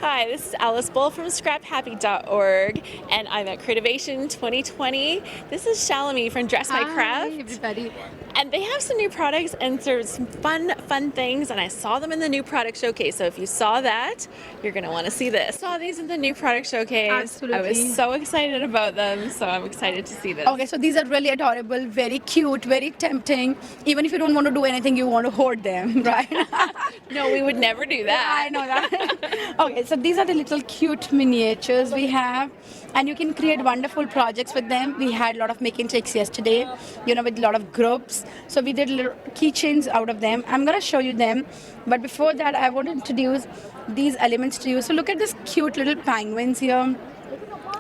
Hi, this is Alice Bull from ScrapHappy.org, and I'm at Creativation 2020. This is Shalimi from Dress My Craft. Hi, everybody. And they have some new products and there's some fun things, and I saw them in the new product showcase. So if you saw that, you're going to want to see this. Saw these in the new product showcase. Absolutely. I was so excited about them, so I'm excited to see this. Okay, so these are really adorable, very cute, very tempting. Even if you don't want to do anything, you want to hoard them, right? No, we would never do that. I know that. Okay, so these are the little cute miniatures we have, and you can create wonderful projects with them. We had a lot of make and takes yesterday, with a lot of groups. So we did little keychains out of them. I'm going to show you them, but before that, I want to introduce these elements to you. So look at this cute little penguins here,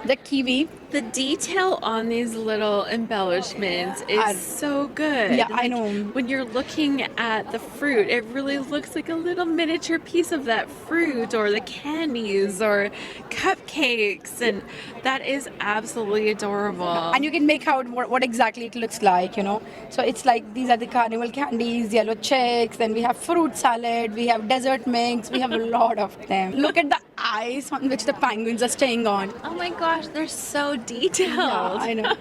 the kiwi. The detail on these little embellishments is so good. Yeah, I know. When you're looking at the fruit, it really looks like a little miniature piece of that fruit, or the candies, or cupcakes, and that is absolutely adorable. And you can make out what exactly it looks like, So it's like these are the carnival candies, yellow checks, then we have fruit salad, we have dessert mix, we have a lot of them. Look at the eyes on which the penguins are staying on. Oh my gosh, they're so detailed. Yeah, I know.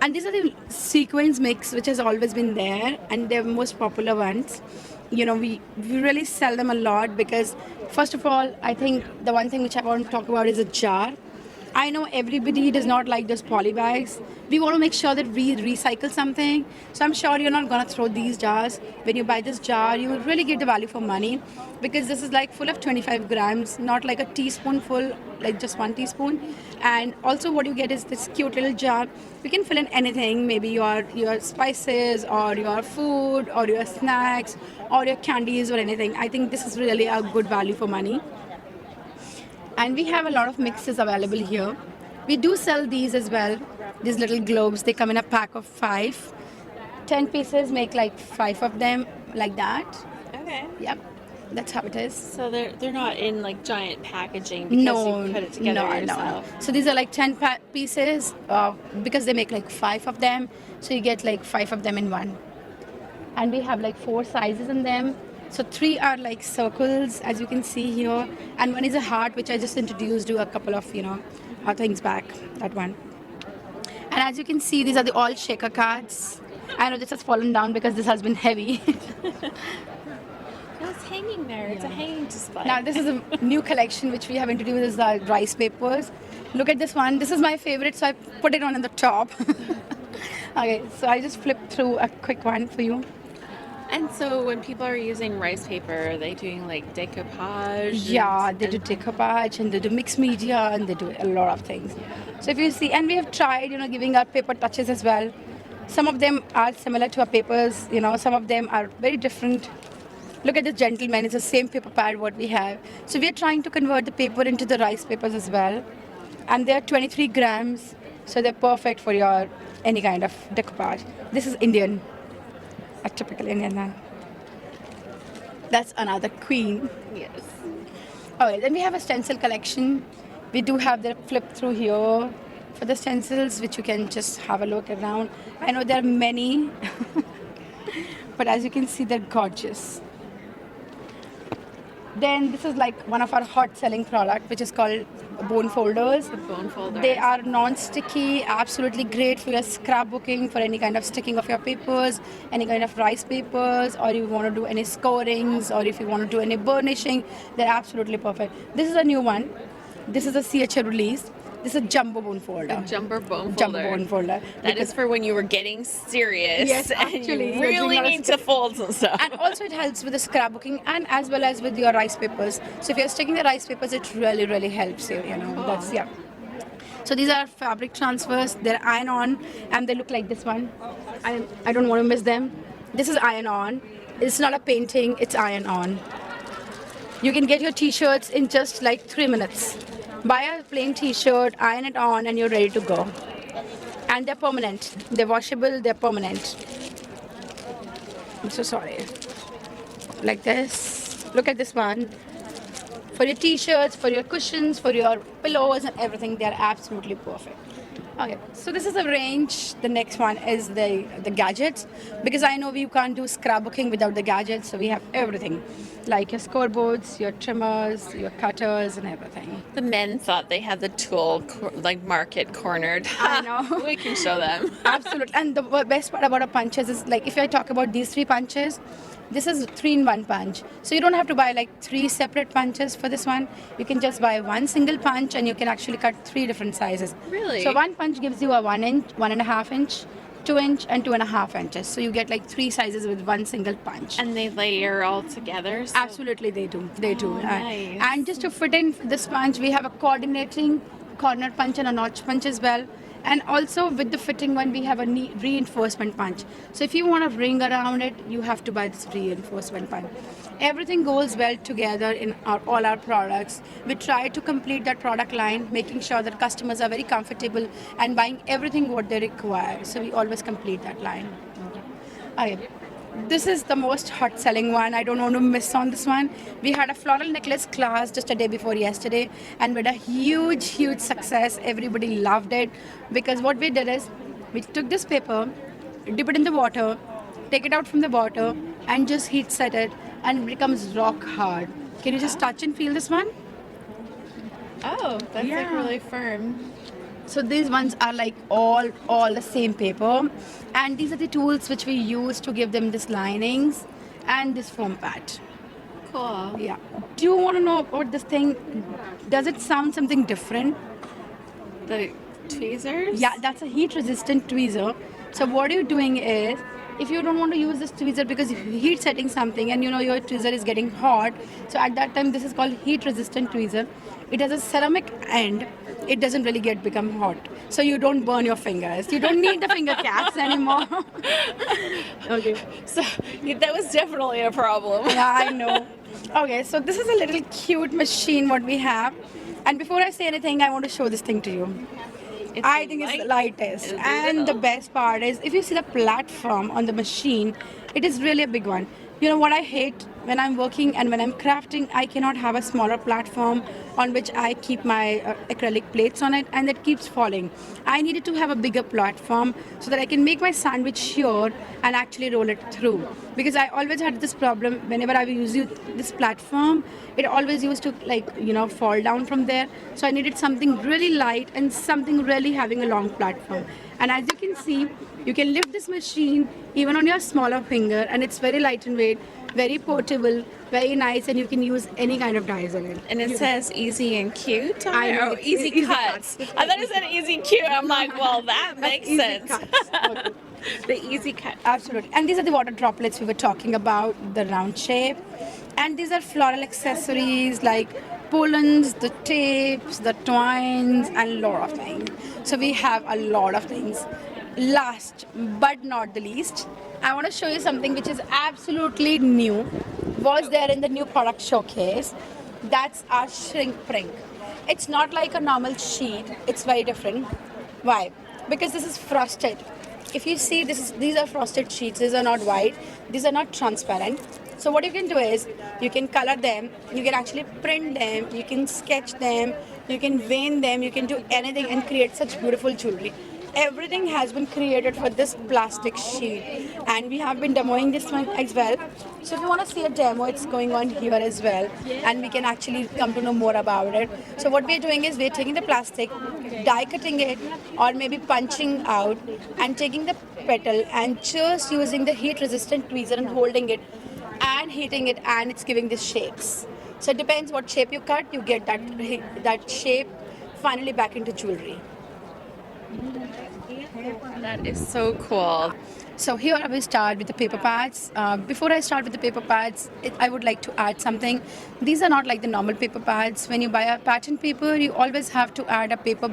And these are the sequins mix, which has always been there, and they're most popular ones. We really sell them a lot because, first of all, I think the one thing which I want to talk about is a jar. I know everybody does not like those poly bags. We want to make sure that we recycle something. So I'm sure you're not going to throw these jars. When you buy this jar, you will really get the value for money, because this is like full of 25 grams, not like a teaspoonful, like just 1 teaspoon. And also what you get is this cute little jar. You can fill in anything, maybe your spices or your food or your snacks or your candies or anything. I think this is really a good value for money. And we have a lot of mixes available here. We do sell these as well, these little globes. They come in a pack of 5. 10 pieces make like 5 of them, like that. Okay. Yep, that's how it is. So they're not in like giant packaging because you put it together yourself. No. So these are like 10 pieces because they make like 5 of them. So you get like 5 of them in one. And we have like 4 sizes in them. So 3 are like circles, as you can see here, and 1 is a heart, which I just introduced you a couple of, things back, that one. And as you can see, these are the all shaker cards. I know this has fallen down because this has been heavy. It's hanging there. It's a hanging display. Now this is a new collection which we have introduced, is the rice papers. Look at this one. This is my favorite, so I put it on the top. Okay, so I just flipped through a quick one for you. And so when people are using rice paper, are they doing like decoupage? Yeah, they do decoupage and they do mixed media and they do a lot of things. So if you see, and we have tried, giving our paper touches as well. Some of them are similar to our papers, some of them are very different. Look at this gentleman, it's the same paper pad what we have. So we are trying to convert the paper into the rice papers as well. And they're 23 grams, so they're perfect for your any kind of decoupage. This is Indian. A typical Indian one. That's another queen. Yes. Okay, then we have a stencil collection. We do have the flip through here for the stencils, which you can just have a look around. I know there are many, but as you can see, they're gorgeous. Then this is like one of our hot selling product, which is called bone folders. The bone folders. They are non-sticky, absolutely great for your scrapbooking, for any kind of sticking of your papers, any kind of rice papers, or you want to do any scorings, or if you want to do any burnishing, they're absolutely perfect. This is a new one. This is a CHA release. This is a jumbo bone folder. Jumbo bone folder. Jumbo bone folder. That is for when you were getting serious. Yes, and actually. you really need to fold some stuff. And also it helps with the scrapbooking and as well as with your rice papers. So if you're sticking the rice papers, it really, really helps you, That's, yeah. So these are fabric transfers. They're iron-on and they look like this one. I don't want to miss them. This is iron-on. It's not a painting, it's iron-on. You can get your t-shirts in just like 3 minutes. Buy a plain t-shirt, iron it on, and you're ready to go. And they're permanent. They're washable, they're permanent. I'm so sorry. Like this. Look at this one. For your t-shirts, for your cushions, for your pillows and everything, they're absolutely perfect. Okay, so this is a range. The next one is the gadgets, because I know you can't do scrapbooking without the gadgets. So we have everything, like your scoreboards, your trimmers, your cutters, and everything. The men thought they had the tool like market cornered. I know. We can show them. Absolutely. And the best part about our punches is, like, if I talk about these three punches, this is 3-in-1 punch. So you don't have to buy like 3 separate punches for this one. You can just buy one single punch and you can actually cut 3 different sizes. Really? So one punch gives you a 1 inch, 1.5 inch, 2 inch, and 2.5 inches. So you get like 3 sizes with one single punch. And they layer all together. So Absolutely, they do. They do. nice. And just to fit in this punch, we have a coordinating corner punch and a notch punch as well. And also with the fitting one, we have a reinforcement punch. So if you want a ring around it, you have to buy this reinforcement punch. Everything goes well together in all our products. We try to complete that product line, making sure that customers are very comfortable and buying everything what they require. So we always complete that line. Okay. This is the most hot selling one. I don't want to miss on this one. We had a floral necklace class just a day before yesterday, and with a huge success. Everybody loved it, because what we did is we took this paper, dip it in the water, take it out from the water, and just heat set it, and it becomes rock hard. Can you just touch and feel this one? Oh, that's like Yeah. really firm. So these ones are like all the same paper, and these are the tools which we use to give them this linings and this foam pad. Cool. Yeah. Do you want to know about this thing? Does it sound something different? The tweezers? Yeah, that's a heat resistant tweezer. So what you're doing is, if you don't want to use this tweezer because you're heat setting something and you know your tweezer is getting hot, so at that time this is called heat resistant tweezer. It has a ceramic end. It doesn't really become hot, so you don't burn your fingers. You don't need the finger caps anymore. Okay. So that was definitely a problem. Yeah, I know. Okay, so this is a little cute machine what we have. And before I say anything, I want to show this thing to you. I think it's the lightest. It's And the little. best part is, if you see the platform on the machine, it is really a big one. You know what I hate when I'm working and when I'm crafting, I cannot have a smaller platform on which I keep my acrylic plates on it, and it keeps falling. I needed to have a bigger platform so that I can make my sandwich here and actually roll it through. Because I always had this problem whenever I use this platform, it always used to fall down from there. So I needed something really light and something really having a long platform. And as you can see, you can lift this machine even on your smaller finger, and it's very light in weight, very portable, very nice, and you can use any kind of dies on it. And it says easy and cute on I it? know, Oh, it's easy easy cuts. cuts. I thought it said easy cute. I'm like, well, that makes Easy sense. cuts. Okay. The easy cut. Absolutely. And these are the water droplets we were talking about, the round shape. And these are floral accessories like pollens, the tapes, the twines, and a lot of things. So we have a lot of things. Last but not the least, I want to show you something which is absolutely new. Was there in the new product showcase. That's our shrink prink. It's not like a normal sheet. It's very different. Why? Because this is frosted. If you see, these are frosted sheets. These are not white. These are not transparent. So what you can do is, you can color them, you can actually print them, you can sketch them, you can vein them, you can do anything and create such beautiful jewelry. Everything has been created for this plastic sheet, and we have been demoing this one as well. So if you want to see a demo, it's going on here as well, and we can actually come to know more about it. So what we're doing is, we're taking the plastic, die cutting it, or maybe punching out, and taking the petal and just using the heat resistant tweezer and holding it and heating it, and it's giving these shapes. So it depends what shape you cut, you get that shape finally back into jewelry. That is so cool. So here I will start with the paper pads. Before I start with the paper pads, I would like to add something. These are not like the normal paper pads. When you buy a pattern paper, you always have to add a paper,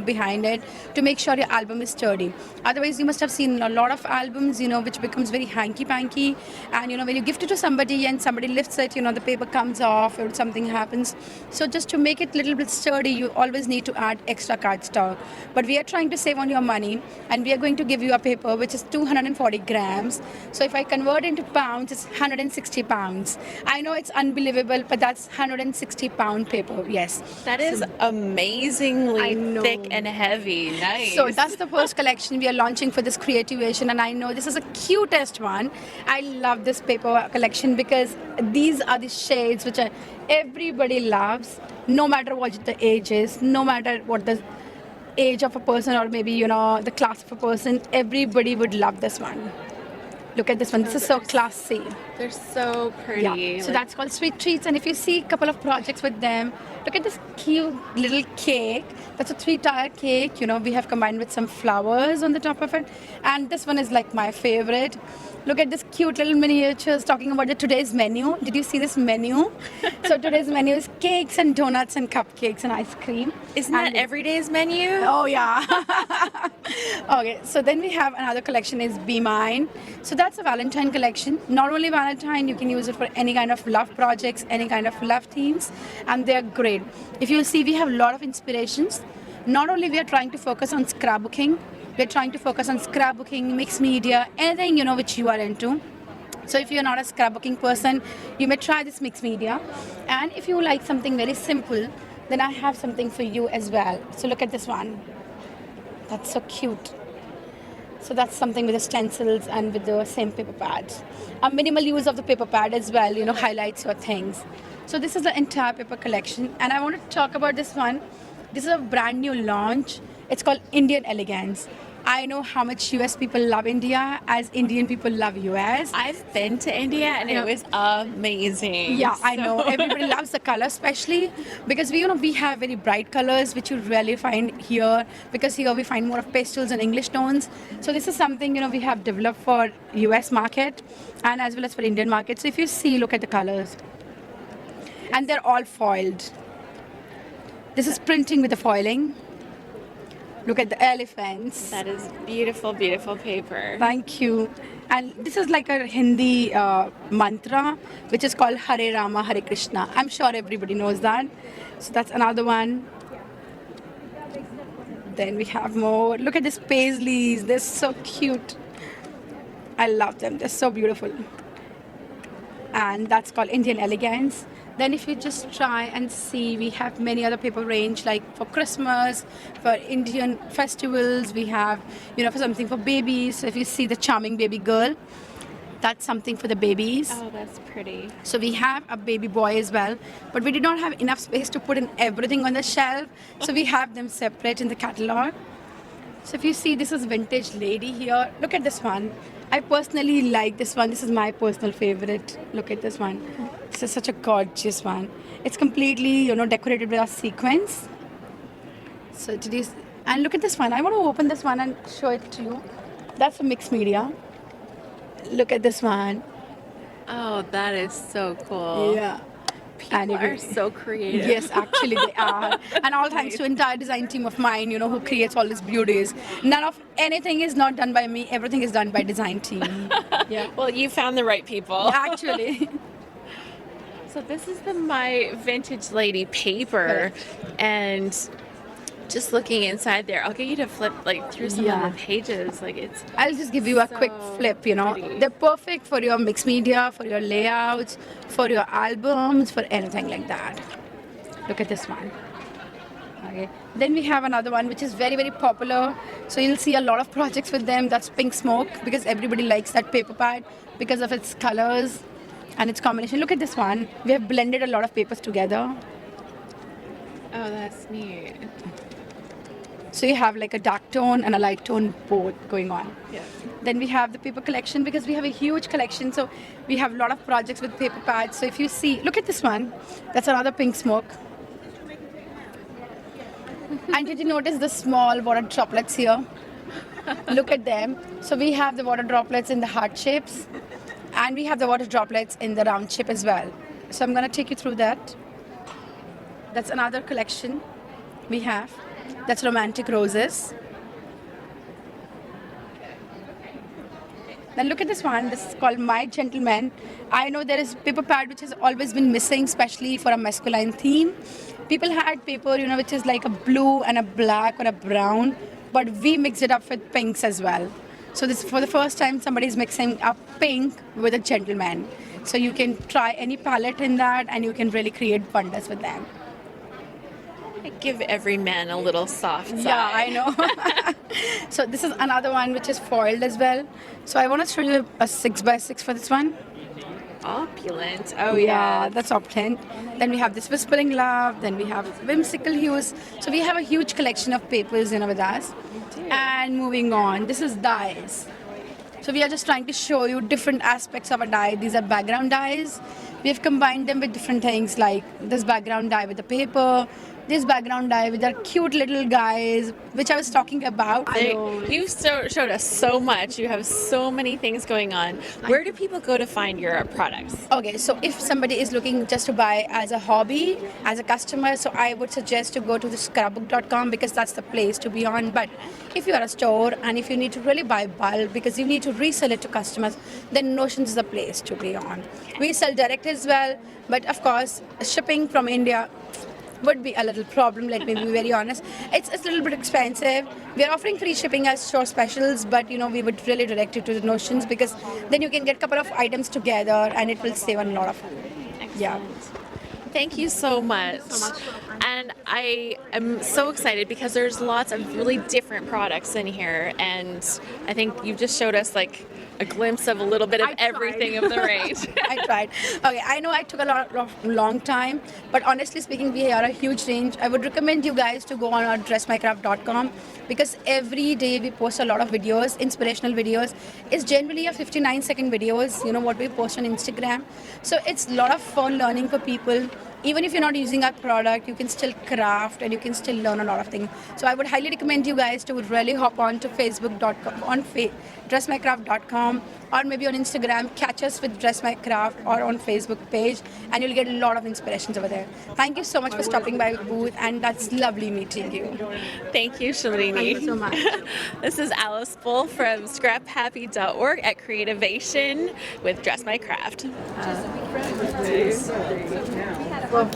behind it to make sure your album is sturdy. Otherwise, you must have seen a lot of albums, which becomes very hanky-panky. And, when you gift it to somebody and somebody lifts it, the paper comes off or something happens. So just to make it a little bit sturdy, you always need to add extra cardstock. But we are trying to save on your money, and we are going to give you a paper which is 250 240 grams. So if I convert into pounds, it's 160 pounds. I know it's unbelievable, but that's 160 pound paper. Yes. That is I amazingly know. thick and heavy. Nice. So that's the first collection we are launching for this Creativation, and I know this is the cutest one. I love this paper collection because these are the shades which everybody loves, no matter what the age is, no matter what the age of a person, or maybe the class of a person. Everybody would love this one. Look at this one. This is so classy. They're so pretty. Yeah. So that's called Sweet Treats. And if you see a couple of projects with them, look at this cute little cake. That's a 3-tier cake. We have combined with some flowers on the top of it. And this one is like my favorite. Look at this cute little miniatures talking about today's menu. Did you see this menu? So today's menu is cakes and donuts and cupcakes and ice cream. Isn't that every day's menu? Oh, yeah. Okay, so then we have another collection is Be Mine. So that's a Valentine collection. Not only Valentine, you can use it for any kind of love projects, any kind of love themes, and they're great. If you see, we have a lot of inspirations. Not only we are trying to focus on scrapbooking, we're trying to focus on scrapbooking, mixed media, anything which you are into. So if you're not a scrapbooking person, you may try this mixed media. And if you like something very simple, then I have something for you as well. So look at this one. That's so cute. So that's something with the stencils and with the same paper pads. A minimal use of the paper pad as well, highlights your things. So this is the entire paper collection. And I want to talk about this one. This is a brand new launch. It's called Indian Elegance. I know how much US people love India as Indian people love US. I've been to India and it was amazing. Yeah, I know. Everybody loves the color, especially because we have very bright colors, which you rarely find here, because here we find more of pastels and English tones. So this is something we have developed for US market and as well as for Indian market. So if you see, look at the colors, and they're all foiled. This is printing with the foiling. Look at the elephants. That is beautiful, beautiful paper. Thank you. And this is like a Hindi mantra, which is called Hare Rama, Hare Krishna. I'm sure everybody knows that. So that's another one. Then we have more. Look at these paisleys. They're so cute. I love them. They're so beautiful. And that's called Indian Elegance. Then if you just try and see, we have many other paper range, like for Christmas, for Indian festivals, we have, for something for babies. So if you see the charming baby girl, that's something for the babies. Oh, that's pretty. So we have a baby boy as well, but we did not have enough space to put in everything on the shelf. So we have them separate in the catalog. So if you see, this is vintage lady here. Look at this one. I personally like this one. This is my personal favorite. Look at this one. This is such a gorgeous one. It's completely, decorated with our sequins. So it is, and look at this one. I want to open this one and show it to you. That's a mixed media. Look at this one. Oh, that is so cool. Yeah. People are so creative. Yes, actually they are. And all thanks to entire design team of mine, who creates all these beauties. None of anything is not done by me. Everything is done by design team. Yeah. Well, you found the right people. Actually. So this is the My Vintage Lady paper, and just looking inside there, I'll get you to flip through some of the pages. I'll just give you a quick flip. pretty. They're perfect for your mixed media, for your layouts, for your albums, for anything like that. Look at this one. Okay. Then we have another one which is very, very popular. So you'll see a lot of projects with them. That's Pink Smoke, because everybody likes that paper pad because of its colors and its combination. Look at this one. We have blended a lot of papers together. Oh, that's neat. So you have like a dark tone and a light tone both going on. Yeah. Then we have the paper collection, because we have a huge collection. So we have a lot of projects with paper pads. So if you see, look at this one. That's another Pink Smoke. And did you notice the small water droplets here? Look at them. So we have the water droplets in the heart shapes, and we have the water droplets in the round shape as well. So I'm going to take you through that. That's another collection we have. That's Romantic Roses. Then look at this one. This is called My Gentleman. I know there is paper pad which has always been missing, especially for a masculine theme. People had paper, which is like a blue and a black or a brown, but we mixed it up with pinks as well. So this for the first time somebody's mixing up pink with a gentleman. So you can try any palette in that and you can really create wonders with them. Give every man a little soft side. Yeah, I know. So this is another one which is foiled as well. So I want to show you a 6x6 for this one. Opulent. Oh yeah. That's opulent. Then we have this whispering love. Then we have whimsical hues. So we have a huge collection of papers with us. And moving on, this is dyes. So we are just trying to show you different aspects of a dye. These are background dyes. We have combined them with different things like this background dye with the paper, this background dye with our cute little guys, which I was talking about. You showed us so much. You have so many things going on. Where do people go to find your products? Okay, so if somebody is looking just to buy as a hobby, as a customer, so I would suggest to go to the scrapbook.com because that's the place to be on. But if you are a store and if you need to really buy bulk because you need to resell it to customers, then Notions is the place to be on. We sell direct as well, but of course, shipping from India would be a little problem, let me be very honest. It's a little bit expensive. We are offering free shipping as store specials, but we would really direct you to the Notions because then you can get a couple of items together and it will save a lot of Yeah. Thank you so much. And I am so excited because there's lots of really different products in here, and I think you've just showed us like a glimpse of a little bit of everything of the range. I tried. Okay, I know I took a long time, but honestly speaking, we are a huge range. I would recommend you guys to go on our dressmycraft.com because every day we post a lot of videos, inspirational videos. It's generally a 59-second videos, what we post on Instagram. So it's a lot of fun learning for people. Even if you're not using our product, you can still craft and you can still learn a lot of things. So I would highly recommend you guys to really hop on to facebook.com, on dressmycraft.com, or maybe on Instagram, catch us with Dressmycraft or on Facebook page, and you'll get a lot of inspirations over there. Thank you so much for stopping by the booth, and that's lovely meeting you. Thank you, Shalimi. Thank you so much. This is Alice Bull from ScrapHappy.org at Creativation with Dress My Craft. Well,